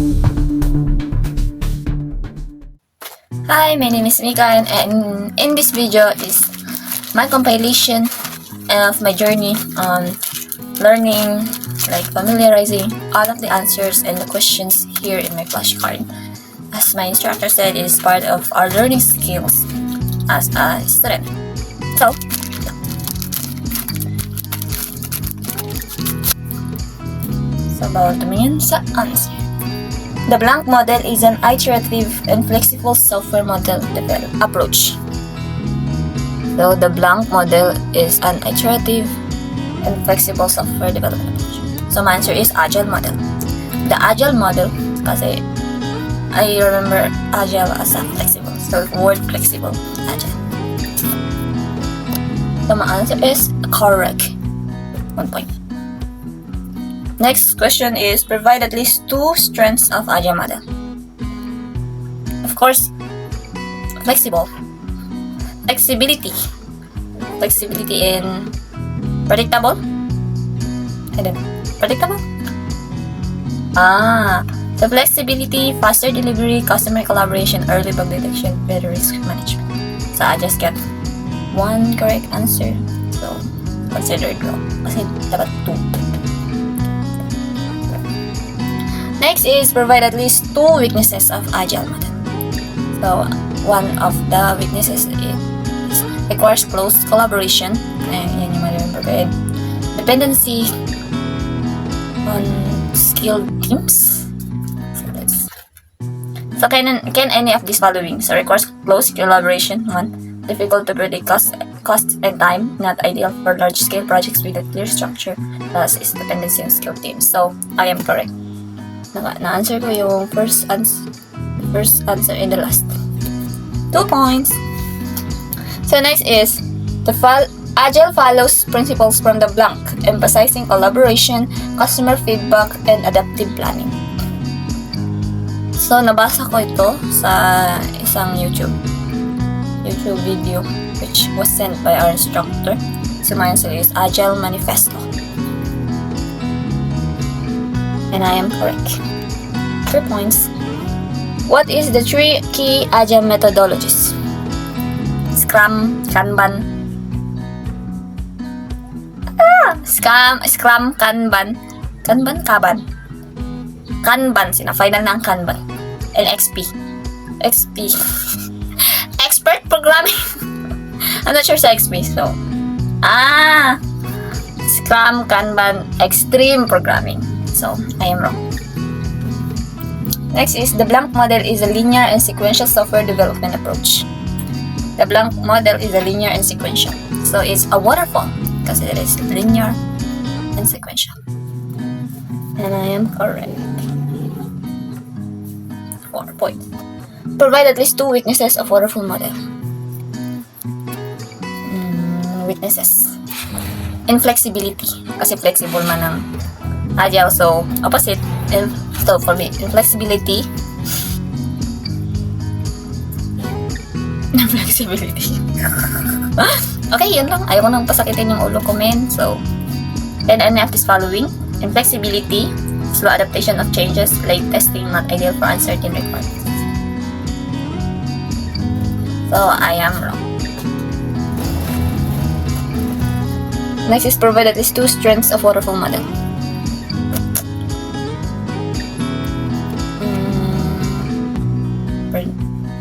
Hi, my name is Mika, and in this video is my compilation of my journey on learning, like familiarizing all of the answers and the questions here in my flashcard. As my instructor said, it is part of our learning skills as a student. So, bawal tumingin sa answer. The blank model is an iterative and flexible software model development approach. So the blank model is an iterative and flexible software development approach. So my answer is agile model. The agile model, kasi I remember agile as a flexible. So word flexible, agile. So my answer is correct. 1 point. Next question is, provide at least 2 strengths of agile model. Of course, flexible. Flexibility in predictable. I don't know. Predictable? The flexibility, faster delivery, customer collaboration, early bug detection, better risk management. So I just get 1 correct answer. So consider it wrong. Kasi dapat 2. Next is, provide at least 2 weaknesses of agile model. So one of the weaknesses is requires close collaboration. Yan yung ma-remember. Dependency on skilled teams. So can any of these following? So requires close collaboration. 1. Difficult to predict cost and time. Not ideal for large scale projects with a clear structure. Thus is dependency on skilled teams. So I am correct. Na-answer ko yung first answer in the last. 2 points. So next is, agile follows principles from the blank, emphasizing collaboration, customer feedback, and adaptive planning. So nabasa ko ito sa isang YouTube video which was sent by our instructor. So my answer is Agile Manifesto. And I am correct. 3 points. What is the 3 key agile methodologies? Scrum, Kanban. Scrum, Kanban. Kanban. Sina final na ang Kanban. And XP. Expert programming. I'm not sure sa XP. So, Scrum, Kanban, extreme programming. So, I am wrong. Next is, the blank model is a linear and sequential software development approach. The blank model is a linear and sequential. So, it's a waterfall because it is linear and sequential. And I am correct. 4 points. Provide at least 2 weaknesses of waterfall model. Weaknesses. Inflexibility. Kasi flexible man ang agile, so opposite. So for me, inflexibility. Okay, yun lang. Ayaw ko nang pasakitin yung ulo ko, men. So, and any of this following: inflexibility, slow adaptation of changes, late testing, not ideal for uncertain requirements. So I am wrong. Next is, provide at least 2 strengths of waterfall model.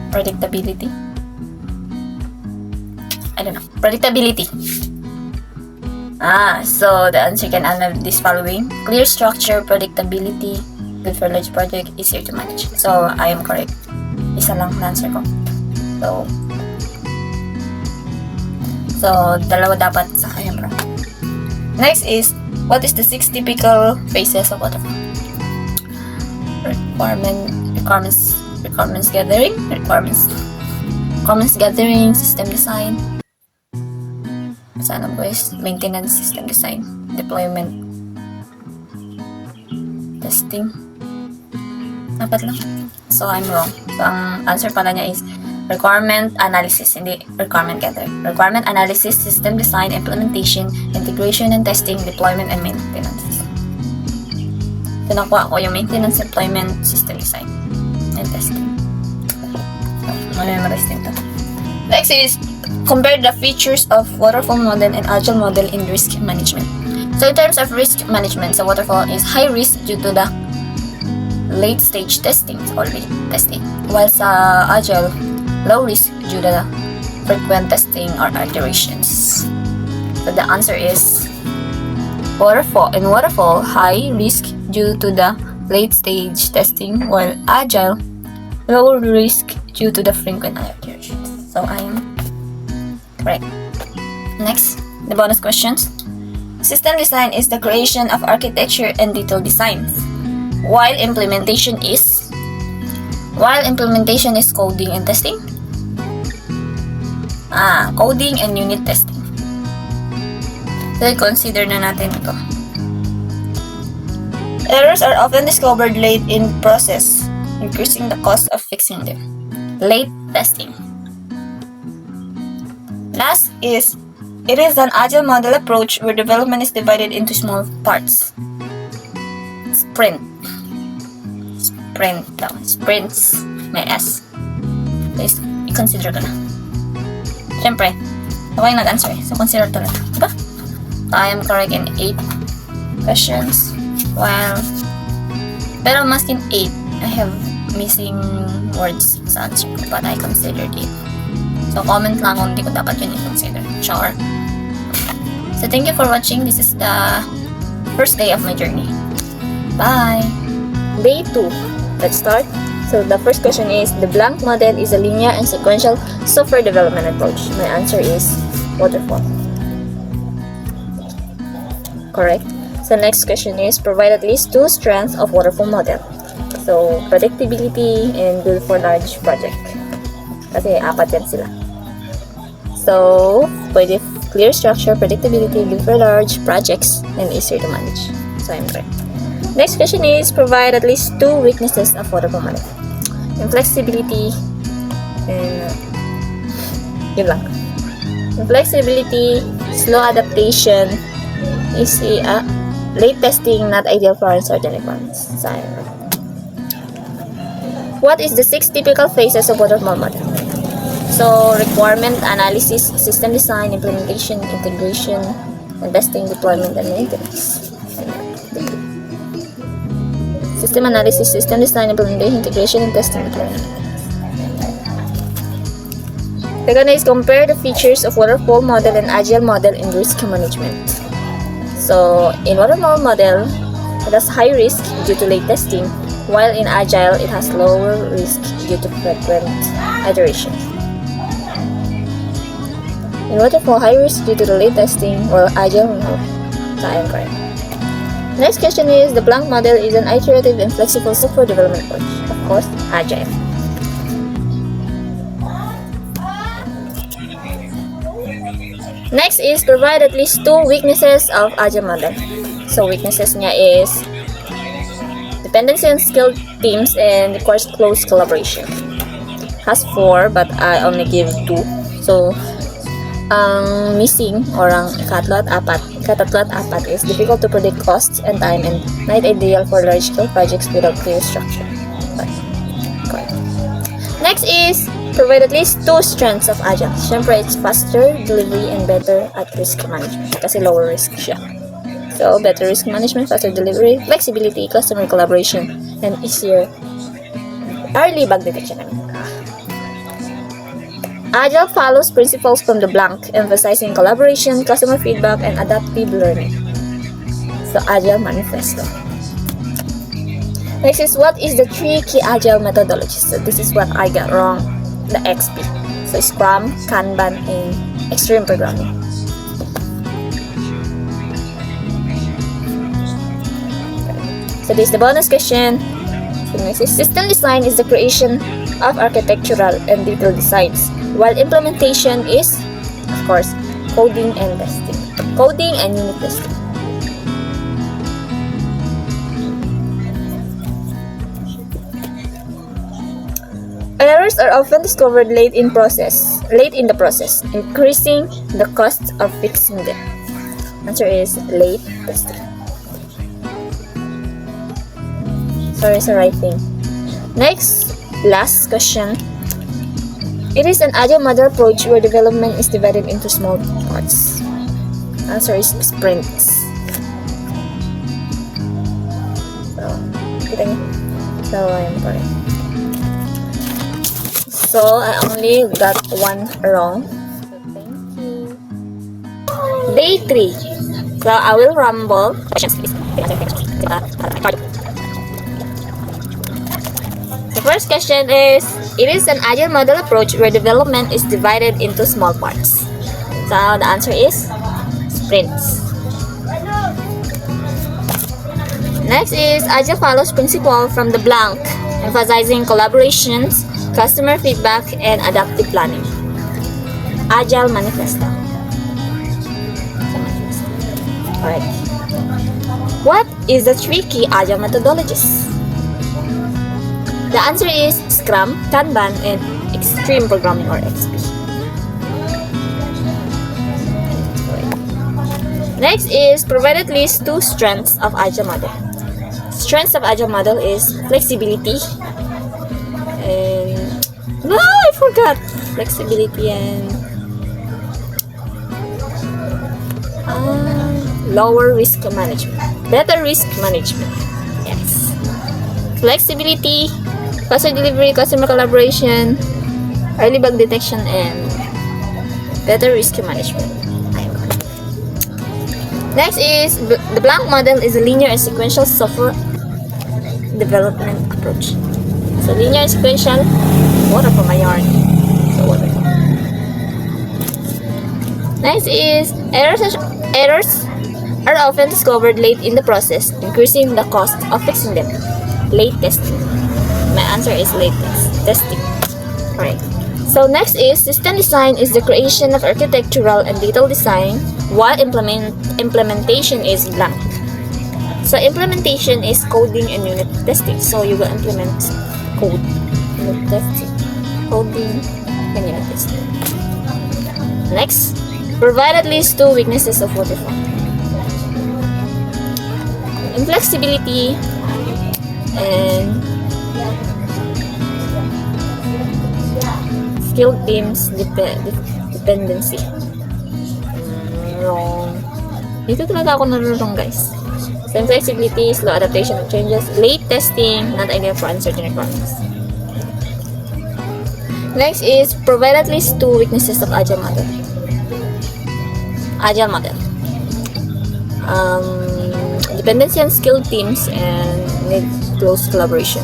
Predictability. I don't know. Predictability. So the answer can have this following: clear structure, predictability, good for large project, easier to manage. So I am correct. Isa lang na answer ko. So dalawa dapat, sa I am wrong. Next is, what is the 6 typical phases of waterfall? Requirements gathering, system design. Sana boys, maintenance, system design, deployment, testing. Dapat lang. So I'm wrong. So ang answer pala niya is requirement analysis, hindi requirement gathering. Requirement analysis, system design, implementation, integration and testing, deployment and maintenance. So, nakuha ko yung maintenance, employment, system design, and testing. So, memorize din to. Next is compare the features of waterfall model and agile model in risk management. So, in terms of risk management, so waterfall is high risk due to the late stage testing, already testing, while sa agile, low risk due to the frequent testing or iterations. So the answer is waterfall. In waterfall, high risk due to the late stage testing, while agile, low risk due to the frequent iterations. So I am correct. Next, the bonus questions. System design is the creation of architecture and detailed designs, while implementation is coding and testing. Coding and unit testing. So, consider na natin ito. Errors are often discovered late in process, increasing the cost of fixing them. Late testing. Last is, it is an agile model approach where development is divided into small parts. Sprints. May S. Please, i-consider ko na. Siyempre, ako yung nag-answer eh. So, consider to na. Diba? So, I am correct in 8 questions. Pero masking 8, I have missing words sa answer ko, but I considered it. So, comment lang kung hindi ko dapat yun i-consider. Sure. So, thank you for watching. This is the first day of my journey. Bye! Day 2. Let's start. So the first question is, the blank model is a linear and sequential software development approach. My answer is waterfall. Correct. So next question is, provide at least 2 strengths of waterfall model. So predictability and good for large project. Kasi 4 yan sila. So pwede clear structure, predictability, good for large projects, and easier to manage. So I'm correct. Next question is, provide at least 2 weaknesses of waterfall model. Inflexibility and yun lang. Inflexibility, slow adaptation, easy, late testing, not ideal for uncertain requirements. What is the 6 typical phases of waterfall model? So, requirement analysis, system design, implementation, integration, and testing, deployment, and maintenance. System analysis, system design, implementation, integration, and testing, deployment. Second is, compare the features of waterfall model and agile model in risk management. So, in waterfall model, it has high risk due to late testing, while in agile, it has lower risk due to frequent iteration. In waterfall, high risk due to the late testing, while agile, no. So, I am correct. Next question is, the blank model is an iterative and flexible software development approach. Of course, agile. Next is, provide at least 2 weaknesses of agile model. So weaknesses niya is dependency on skilled teams and requires close collaboration. Has 4 but I only give 2. So ang missing or ang ikatatlo at apat is difficult to predict costs and time and not ideal for large-scale projects without clear structure. Okay. Next is, provide at least 2 strengths of agile. Siyempre, it's faster delivery and better at risk management kasi lower risk siya. So, better risk management, faster delivery, flexibility, customer collaboration, and easier early bug detection. Agile follows principles from the blank, emphasizing collaboration, customer feedback, and adaptive learning. So, Agile Manifesto. Next is, what is the 3 key Agile methodologies? So, this is what I got wrong. The XP. So, Scrum, Kanban, and Extreme Programming. So, this is the bonus question. So, next is, system design is the creation of architectural and detailed designs, while implementation is, of course, coding and testing. Coding and unit testing. Errors are often discovered late in the process, increasing the cost of fixing them. Answer is late testing. Sorry sa writing. Next, last question. It is an agile model approach where development is divided into small parts. Answer is sprints. So, kita niyo? So, I'm correct. So, I only got one wrong. So, thank you. Day 3. So, I will rumble. Questions, please. The first question is, it is an agile model approach where development is divided into small parts. So, the answer is sprints. Next is, agile follows principle from the blank, emphasizing collaborations, customer feedback, and adaptive planning. Agile Manifesto. Alright. What is the 3 key agile methodologies? The answer is Scrum, Kanban, and Extreme Programming or XP. Next is provide at least 2 strengths of agile model. Strengths of agile model is flexibility and I forgot flexibility and lower risk management, better risk management. Yes, flexibility, faster delivery, customer collaboration, early bug detection, and better risk management. Next is the blank model is a linear and sequential software development approach. So linear and sequential, water for my yarn. So water. Next is errors are often discovered late in the process, increasing the cost of fixing them. Late testing. My answer is late testing. Alright. So next is system design is the creation of architectural and detailed design, while implementation is blank. So implementation is coding and unit testing. So you will implement code, unit testing, coding, and unit testing. Next, provide at least 2 weaknesses of waterfall. Inflexibility and skilled teams dependency. Wrong. Dito talaga ako narurong, guys. So, inflexibility, slow adaptation of changes, late testing, not ideal for uncertain requirements. Next is provide at least 2 weaknesses of agile model. Agile model. Dependency on skilled teams and need close collaboration.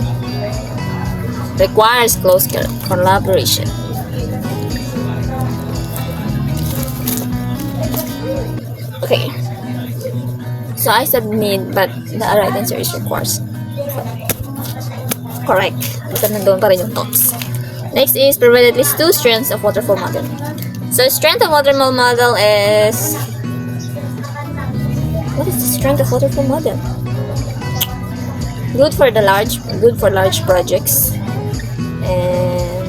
Requires close collaboration. Okay. So I said need, but the right answer is requires. Correct. Basta nandoon pa rin yung thoughts. Next is provide at least 2 strengths of waterfall model. So strength of waterfall model is, what is the strength of waterfall model? Good for large projects. And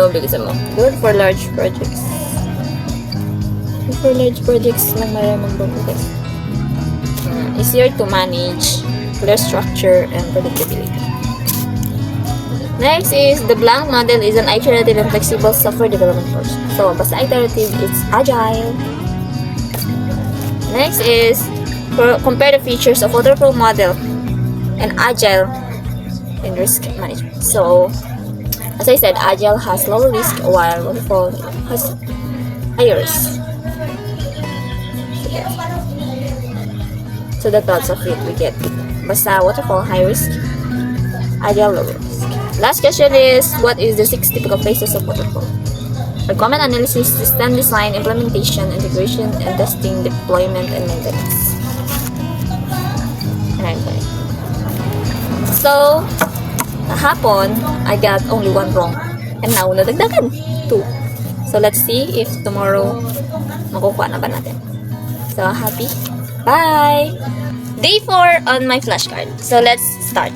because I'm good for large projects. For large projects lang ma-remember ko, guys. Easier to manage, clear structure, and predictability. Next is the blank model is an iterative and flexible software development approach. So, basta iterative, it's agile. Next is compare the features of waterfall model and agile in risk management. So, as I said, agile has lower risk while waterfall has higher risk. So the thoughts of it we get. Basta waterfall high risk, agile low risk. Last question is, what is the 6 typical phases of waterfall? Requirement analysis, system design, implementation, integration, and testing, deployment, and maintenance. Okay. So, kahapon, I got only 1 wrong. And now, nadagdagan 2. So let's see if tomorrow makukuha na ba natin. So, happy? Bye! Day 4 on my flashcard. So, let's start.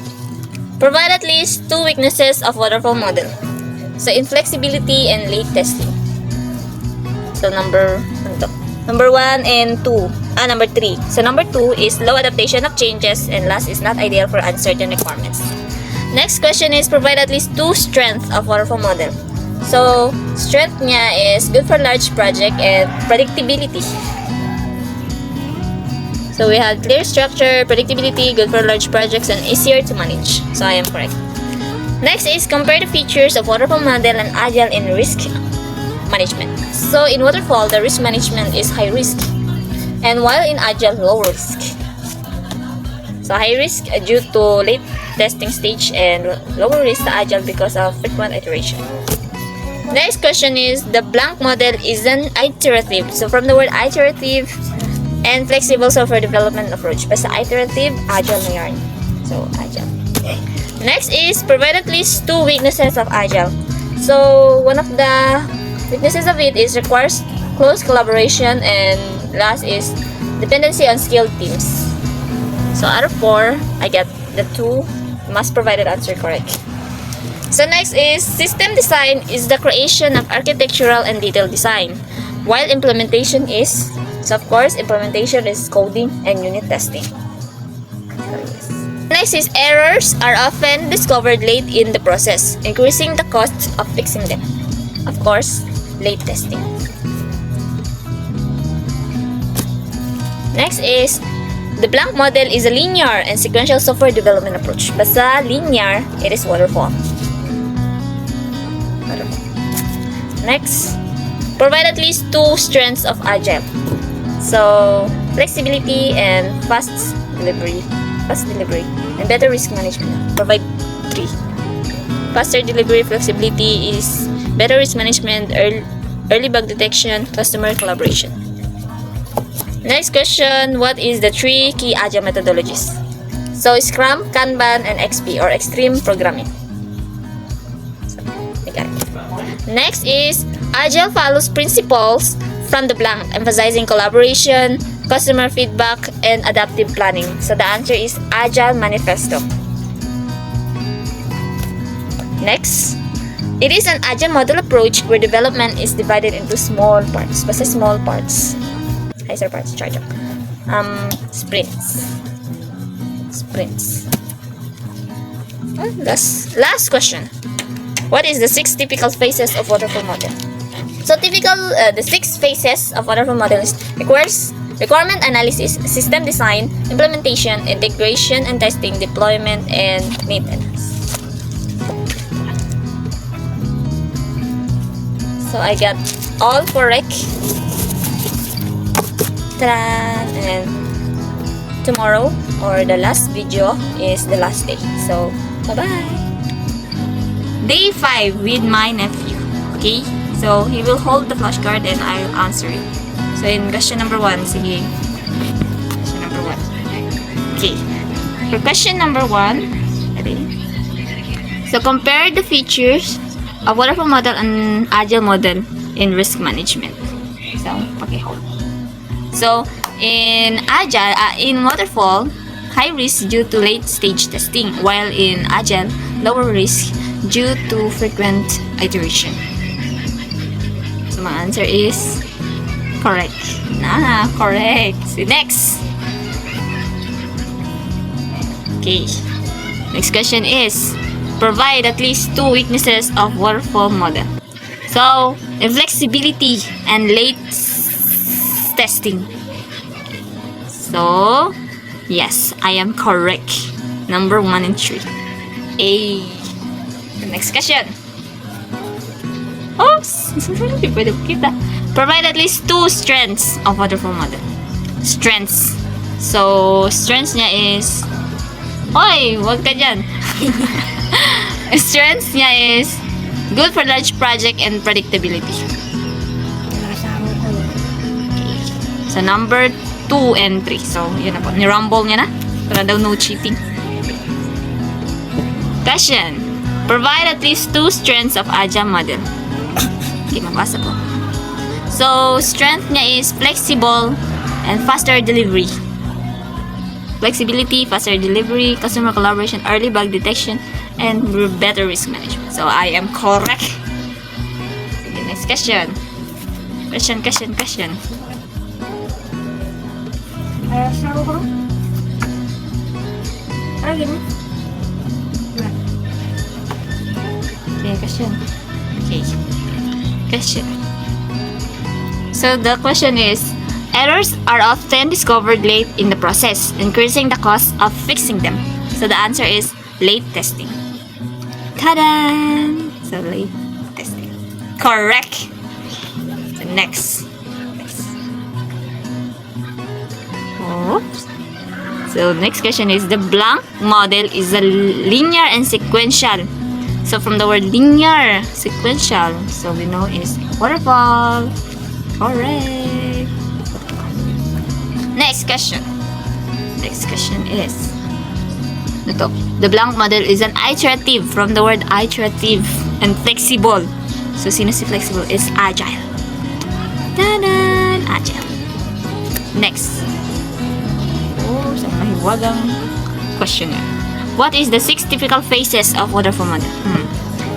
Provide at least 2 weaknesses of waterfall model. So, inflexibility and late testing. So, number Number 1 and 2. Number 3. So number 2 is low adaptation of changes, and last is not ideal for uncertain requirements. Next question is provide at least 2 strengths of waterfall model. So strength niya is good for large project and predictability. So we have clear structure, predictability, good for large projects, and easier to manage. So I am correct. Next is compare the features of waterfall model and agile in risk management. So in waterfall, the risk management is high risk, and while in agile, low risk. So high risk due to late testing stage, and lower risk to agile because of frequent iteration. Next question is the blank model is an iterative. So from the word iterative and flexible software development approach. Basta iterative, agile na yarn. So agile. Next is provide at least 2 weaknesses of agile. So one of the weaknesses of it is requires close collaboration, and last is dependency on skilled teams. So out of 4, I get the 2 must provided answer correct. So next is system design is the creation of architectural and detailed design, while implementation is, so of course implementation is coding and unit testing. Next is errors are often discovered late in the process, increasing the cost of fixing them. Of course, late testing. Next is the blank model is a linear and sequential software development approach. Basta linear, it is waterfall. Next, provide at least 2 strengths of agile. So flexibility and fast delivery, and better risk management. Provide 3. Faster delivery, flexibility is better risk management, early bug detection, customer collaboration. Next question, what is the 3 key agile methodologies? So Scrum, Kanban, and XP or extreme programming. So, we got it. Next is agile follows principles from the blank, emphasizing collaboration, customer feedback, and adaptive planning. So the answer is Agile Manifesto. Next, it is an agile model approach where development is divided into small parts. Basta small parts. Sir parts, charge up. Sprints. Last question. What is the 6 typical phases of waterfall model? So the 6 phases of waterfall model is requirement analysis, system design, implementation, integration and testing, deployment, and maintenance. So I got all correct. And tomorrow or the last video is the last day. So bye-bye. Day 5 with my nephew. Okay? So he will hold the flashcard and I'll answer it. So in question number 1, sige. Question number 1. Okay. For question number 1, ready? So compare the features of waterfall model and agile model in risk management. So, okay, hold. So in agile, in waterfall, high risk due to late stage testing, while in agile, lower risk due to frequent iteration. So my answer is correct. Correct. So next. Okay. Next question is provide at least 2 weaknesses of waterfall model. So inflexibility and late testing. So yes, I am correct. Number 1 and 3. The next question. Oops! Hindi pwede kita. Provide at least 2 strengths of waterfall model. Strengths. So, strengths niya is... Hoy! Huwag ka dyan! Strengths niya is good for large project and predictability. Okay. So, number 2 and 3. So, yun na po. Ni-rumble niya na. Para daw no cheating. Question. Provide at least 2 strengths of agile model. Okay, mabasa po. So, strength niya is flexible and faster delivery. Flexibility, faster delivery, customer collaboration, early bug detection, and better risk management. So, I am correct. Okay, next question. Question. Saan ko? Gini. Okay, question. Okay. Question. So the question is, errors are often discovered late in the process, increasing the cost of fixing them. So the answer is late testing. Ta-da! So late testing. Correct. So next. Oops. So next question is, the blank model is a linear and sequential. So from the word linear, sequential, so we know is waterfall. Correct. Next question. Next question is, ito, the blank model is an iterative, from the word iterative, and flexible. So sino si flexible? Is agile. Tanan! Agile. Next. Oh, sa mahiwagang questionnaire. What is the 6 typical phases of waterfall model?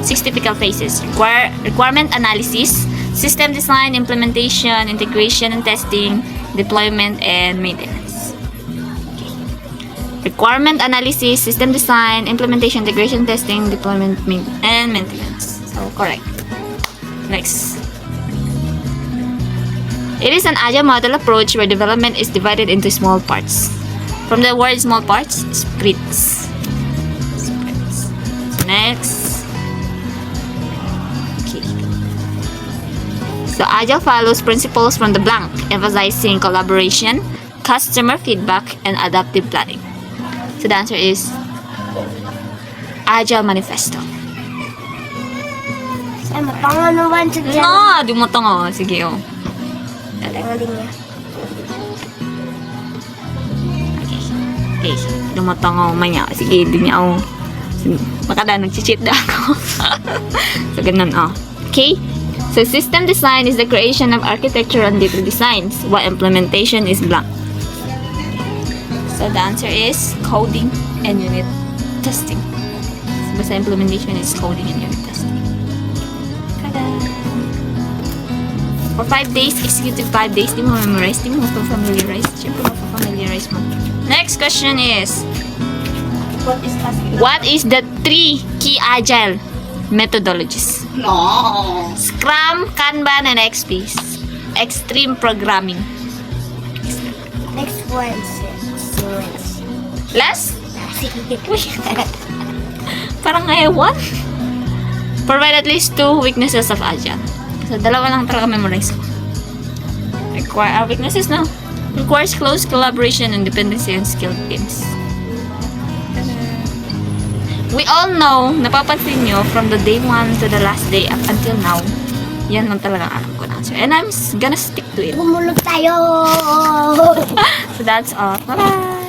6 typical phases. Requirement analysis, system design, implementation, integration and testing, deployment, and maintenance. Okay. Requirement analysis, system design, implementation, integration, testing, deployment, and maintenance. So, correct. Next. It is an agile model approach where development is divided into small parts. From the word small parts, sprints. Sprints. Next. Okay. So agile follows principles from the blank, emphasizing collaboration, customer feedback, and adaptive planning. So the answer is Agile Manifesto. Ay, matangan naman sa dyan. No, di mo tango. Sige, oh. Tangalin niya. Okay, lumatang ako maya. Sige, di niya ako. Makada, nag-cheat na ako. So, ganun, oh. Okay? So, system design is the creation of architecture and detailed designs, while implementation is blank. So, the answer is coding and unit testing. So, basta implementation is coding and unit testing. Tada! For 5 days, executive 5 days, di mo memorize, di mo familiarize. Siyempre, familiarize mo. Next question is, what is the 3 key agile methodologies? No. Scrum, Kanban, and XP. Extreme programming. Next one is Last? Parang ngayon. Provide at least 2 weaknesses of agile. So, dalawa lang talaga memorize ko. Require weaknesses na. Requires close collaboration and dependency on skilled teams. We all know, napapansin nyo, from the day 1 to the last day up until now, yan lang talaga alam ko na answer. And I'm gonna stick to it. Bumulog tayo! So that's all. Bye-bye!